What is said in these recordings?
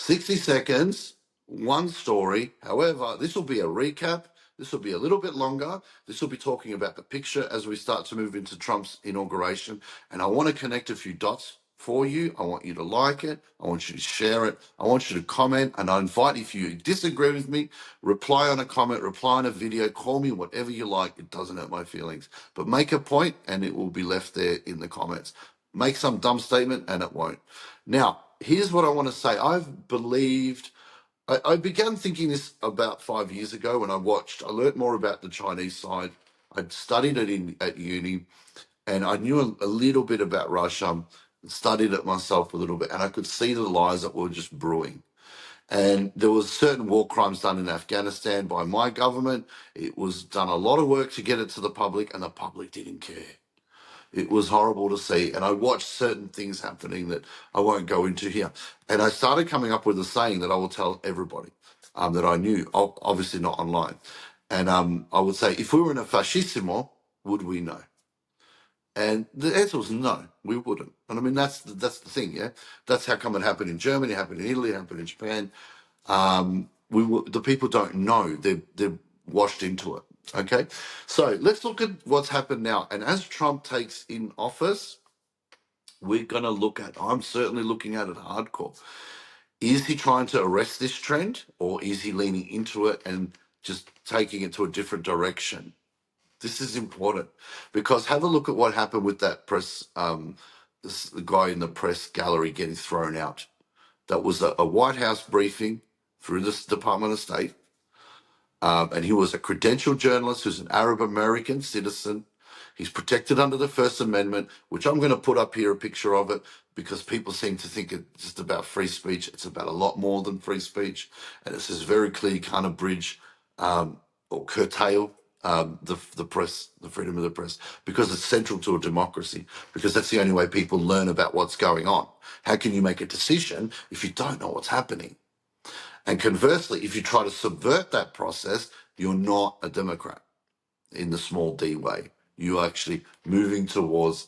60 seconds, one story. However, this will be a recap. This will be a little bit longer. This will be talking about the picture as we start to move into Trump's inauguration. And I want to connect a few dots for you. I want you to like it. I want you to share it. I want you to comment. And I invite, if you disagree with me, reply on a comment, reply on a video, call me, whatever you like. It doesn't hurt my feelings. But make a point and it will be left there in the comments. Make some dumb statement and it won't. Now, here's what I want to say. I began thinking this about 5 years ago when I learned more about the Chinese side. I'd studied it at uni and I knew a little bit about Russia, studied it myself a little bit, and I could see the lies that were just brewing. And there was certain war crimes done in Afghanistan by my government. It was done a lot of work to get it to the public, and the public didn't care. It was horrible to see. And I watched certain things happening that I won't go into here. And I started coming up with a saying that I will tell everybody that I knew, obviously not online. And I would say, if we were in a fascissimo, would we know? And the answer was no, we wouldn't. And I mean, that's the thing, yeah? That's how come it happened in Germany, it happened in Italy, it happened in Japan. The people don't know. They're washed into it. Okay, so let's look at what's happened now. And as Trump takes in office, we're going to look at, I'm certainly looking at it hardcore. Is he trying to arrest this trend, or is he leaning into it and just taking it to a different direction? This is important because have a look at what happened with that the guy in the press gallery getting thrown out. That was a White House briefing through this Department of State. And he was a credentialed journalist who's an Arab American citizen. He's protected under the First Amendment, which I'm going to put up here a picture of it because people seem to think it's just about free speech. It's about a lot more than free speech. And it says very clearly, you can't abridge or curtail the press, the freedom of the press, because it's central to a democracy, because that's the only way people learn about what's going on. How can you make a decision if you don't know what's happening? And conversely, if you try to subvert that process, you're not a Democrat in the small d way. You're actually moving towards,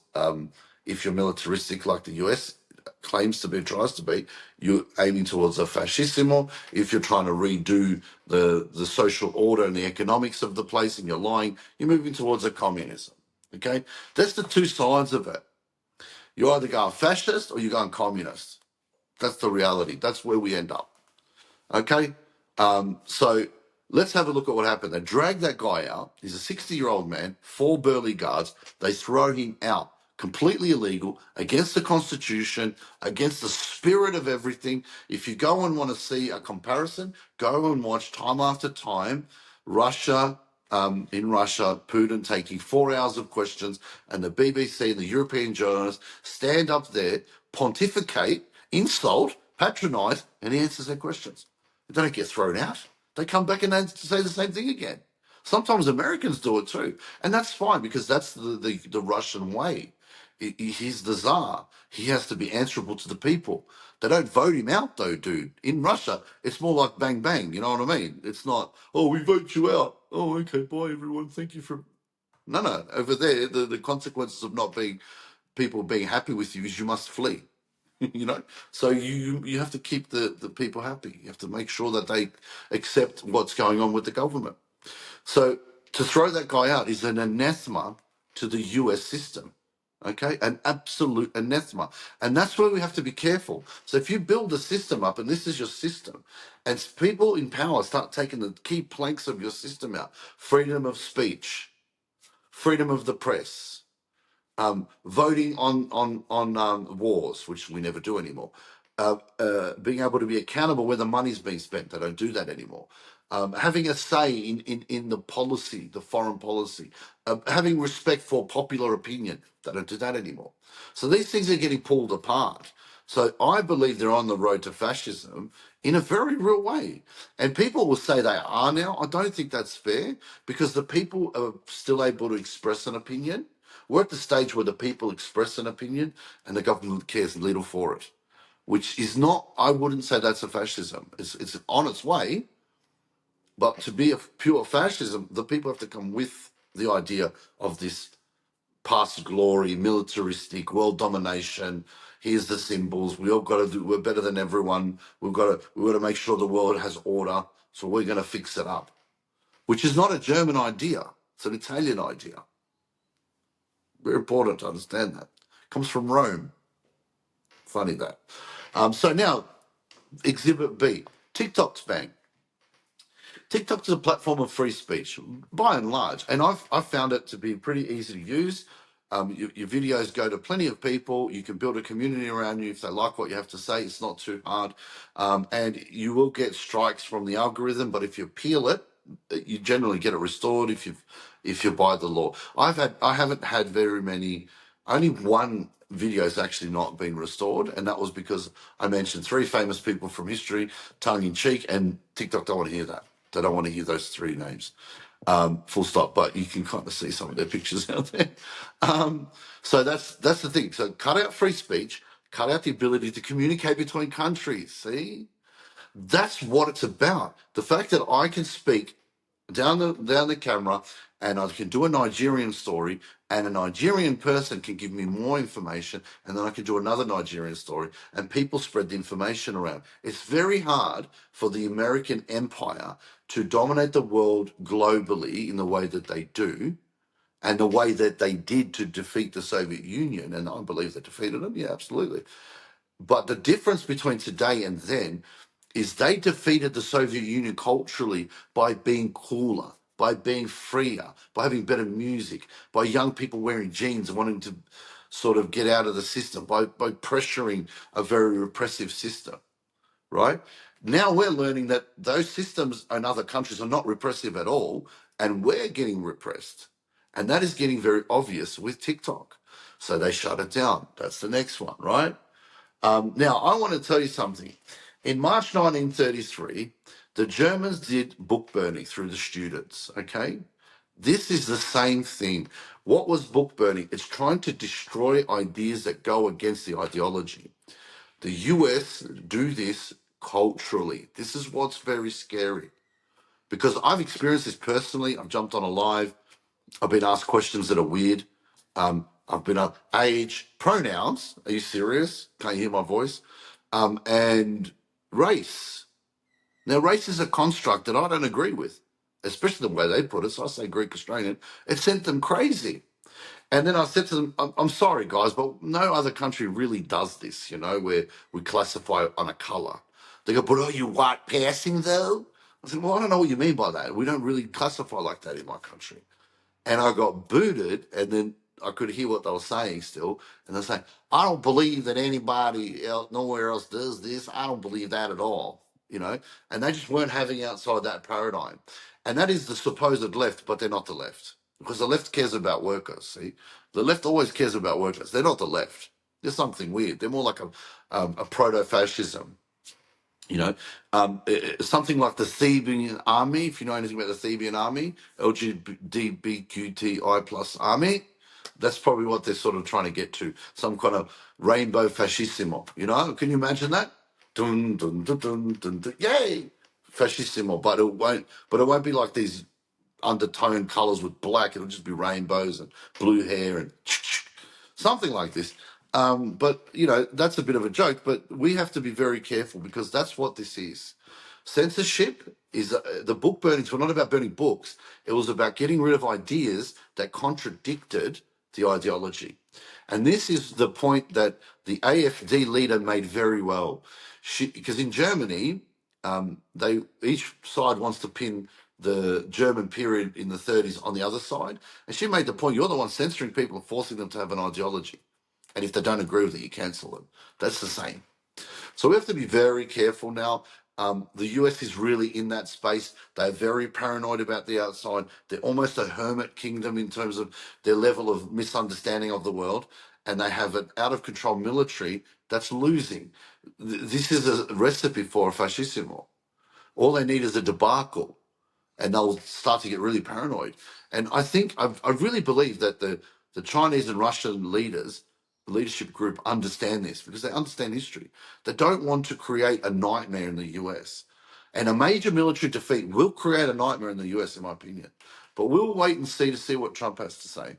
if you're militaristic like the US claims to be, tries to be, you're aiming towards a fascismo. If you're trying to redo the social order and the economics of the place and you're lying, you're moving towards a communism. Okay? That's the two sides of it. You're either going fascist or you're going communist. That's the reality. That's where we end up. Okay, so let's have a look at what happened. They drag that guy out. He's a 60-year-old man, 4 burly guards. They throw him out, completely illegal, against the Constitution, against the spirit of everything. If you go and want to see a comparison, go and watch time after time Russia. In Russia, Putin taking 4 hours of questions, and the BBC and the European journalists stand up there, pontificate, insult, patronize, and he answers their questions. They don't get thrown out. They come back and they say the same thing again. Sometimes Americans do it too. And that's fine because that's the Russian way. He's the czar. He has to be answerable to the people. They don't vote him out though, dude. In Russia, it's more like bang bang. You know what I mean? It's not, oh, we vote you out. Oh, okay, bye everyone. Thank you for. No. Over there, the consequences of not being people being happy with you is you must flee. So you have to keep the people happy. You have to make sure that they accept what's going on with the government. So to throw that guy out is an anathema to the US system. Okay, an absolute anathema. And that's where we have to be careful. So if you build a system up and this is your system, and people in power start taking the key planks of your system out, freedom of speech, freedom of the press, voting on wars, which we never do anymore. Being able to be accountable where the money's being spent. They don't do that anymore. Having a say in the policy, the foreign policy. Having respect for popular opinion. They don't do that anymore. So these things are getting pulled apart. So I believe they're on the road to fascism in a very real way. And people will say they are now. I don't think that's fair because the people are still able to express an opinion. We're at the stage where the people express an opinion and the government cares little for it, which is not, I wouldn't say that's a fascism. It's on its way, but to be a pure fascism, the people have to come with the idea of this past glory, militaristic, world domination, Here's the symbols. We all got to do. We're better than everyone. We got to make sure the world has order. So we're going to fix it up, which is not a German idea. It's an Italian idea. Very important to understand that. Comes from Rome. Funny that. So now, Exhibit B, TikTok's bang. TikTok is a platform of free speech, by and large, and I've found it to be pretty easy to use. Your videos go to plenty of people. You can build a community around you if they like what you have to say. It's not too hard, and you will get strikes from the algorithm. But if you appeal it, you generally get it restored if you by the law. I haven't had very many. Only one video has actually not been restored, and that was because I mentioned three famous people from history, tongue in cheek, and TikTok don't want to hear that. They don't want to hear those three names, full stop. But you can kind of see some of their pictures out there. So that's the thing. So cut out free speech, cut out the ability to communicate between countries. See, that's what it's about. The fact that I can speak down the camera and I can do a Nigerian story and a Nigerian person can give me more information and then I can do another Nigerian story and people spread the information around. It's very hard for the American empire to dominate the world globally in the way that they do and the way that they did to defeat the Soviet Union. And I believe they defeated them. Yeah, absolutely. But the difference between today and then is they defeated the Soviet Union culturally by being cooler, by being freer, by having better music, by young people wearing jeans and wanting to sort of get out of the system, by pressuring a very repressive system, right? Now we're learning that those systems in other countries are not repressive at all, and we're getting repressed. And that is getting very obvious with TikTok. So they shut it down. That's the next one, right? Now, I want to tell you something. In March 1933, the Germans did book burning through the students, okay? This is the same thing. What was book burning? It's trying to destroy ideas that go against the ideology. The US do this culturally. This is what's very scary because I've experienced this personally. I've jumped on a live. I've been asked questions that are weird. I've been age, pronouns. Are you serious? Can't you hear my voice? And race. Now, race is a construct that I don't agree with, especially the way they put it. So I say Greek Australian. It sent them crazy. And then I said to them, I'm sorry, guys, but no other country really does this, where we classify on a colour. They go, but are you white passing, though? I said, well, I don't know what you mean by that. We don't really classify like that in my country. And I got booted, and then I could hear what they were saying still. And they're saying, I don't believe that anybody else, nowhere else does this. I don't believe that at all. And they just weren't having outside that paradigm. And that is the supposed left, but they're not the left. Because the left cares about workers, see? The left always cares about workers. They're not the left. There's something weird. They're more like a proto-fascism. Something like the Theban army, if you know anything about the Theban army, LGBTQTI plus army, that's probably what they're sort of trying to get to. Some kind of rainbow fascissimo, Can you imagine that? Dun, dun, dun, dun, dun, dun, yay! Fascissimo, but it won't be like these undertone colors with black. It'll just be rainbows and blue hair and something like this. But that's a bit of a joke. But we have to be very careful because that's what this is. Censorship is the book burnings were not about burning books. It was about getting rid of ideas that contradicted the ideology. And this is the point that the AfD leader made very well. Because in Germany, they each side wants to pin the German period in the 30s on the other side. And she made the point, you're the one censoring people and forcing them to have an ideology. And if they don't agree with it, you cancel them. That's the same. So we have to be very careful now. The US is really in that space. They're very paranoid about the outside. They're almost a hermit kingdom in terms of their level of misunderstanding of the world. And they have an out of control military that's losing. This is a recipe for a fascismo. All they need is a debacle and they'll start to get really paranoid. And I really believe that the Chinese and Russian leaders, the leadership group, understand this because they understand history. They don't want to create a nightmare in the US. And a major military defeat will create a nightmare in the US, in my opinion. But we'll wait and see to see what Trump has to say.